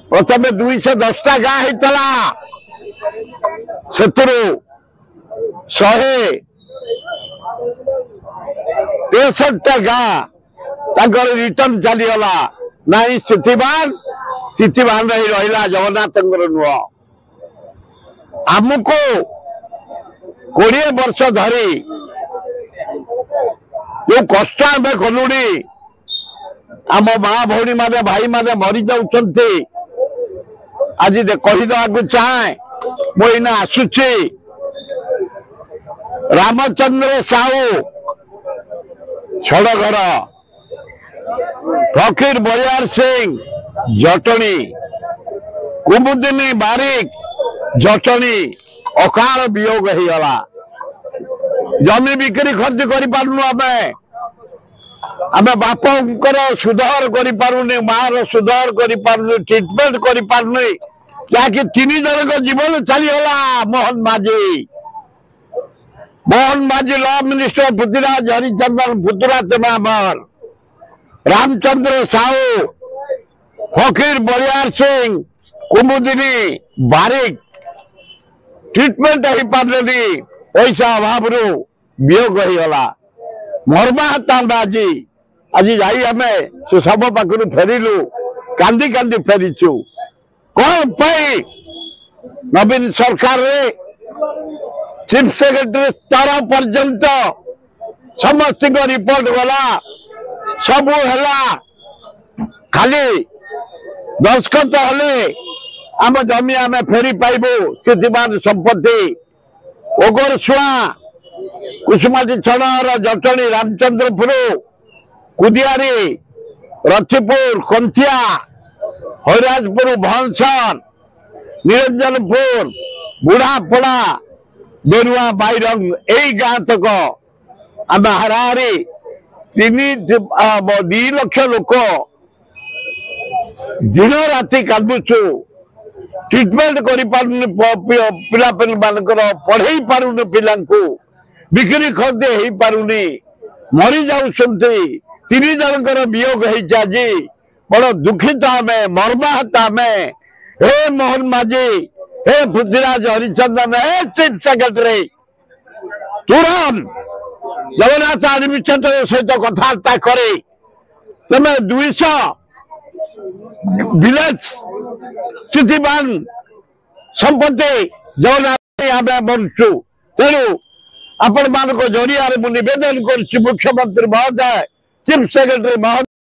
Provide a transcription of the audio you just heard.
प्रथम 210 गाँ होता से 163 गाँ रिटर्न चलीगला ना स्थितिवान रही रहा जगन्नाथ नुह आमको 20 वर्ष धरी जो कष्ट आम कलुड़ी आम माँ भौणी माने भाई माने मरी जाउछन्ते आज कहीदेवाक चाहे मुझे आसुची रामचंद्र साहू छड़गढ़ फकीर बलियार सिंह जटणी कुमुदिनी बारिक जटणी अकाल वियोग होगला जमी बिक्री खर्च करूँ आम बापर सुधार करूनी मार सुधार करूनी ट्रिटमेंट करूनी जहाँकि 3 जन जीवन चलीगला मोहन माझी लॉ मिनिस्टर पृथ्वीराज हरिचंदन पुतुरा तेमामर रामचंद्र साहू फकीर बलियार सिंह कुमुदिनी बारिक ट्रिटमेंट हो पारे पैसा अभाव वियोग होगला मर्माहत आज जाई आम से सब पाखु फेरिलु कांदी कांदी फेरीचु कौन नवीन सरकार रे चीफ सेक्रेटरी स्तर पर्यंत समस्त रिपोर्ट गला सब है खाली दस्खत हेले आम जमी आम फेरी पाइबू स्थितिवान संपत्ति ओगरसुआ कुसुमाटी छणर जटणी रामचंद्रपुर कुदियारी रथिपुर कंथिया हरिराजपुर भनसर निरंजनपुर बुढ़ापड़ा बेरुआ बैरंग यही गाँ तक आम हाराहारी 2 लाख लोक दिन राति कांदुचु ट्रिटमेंट कर पिला मानकर पढ़ई पारुनी पिला बिक्री खर्च हो पारुनी मरी जाउछन्ति 3 जनकर वियोग आज बड़ दुखित आम मर्माहत आम हे मोहन माझी हे पृथ्वीराज हरिचंदन हे चीफ सेक्रेटरी तुरंत जगन्नाथ एडमिनिस्ट्रेटर सहित कथबार्ता करे तमे 200 विलेज स्थितिवान संपत्ति जगन्नाथ आम बनुचु तेणु आपण मान जरिया मुझे निवेदन कर मुख्यमंत्री महोदय चीफ सेक्रेटरी महोदय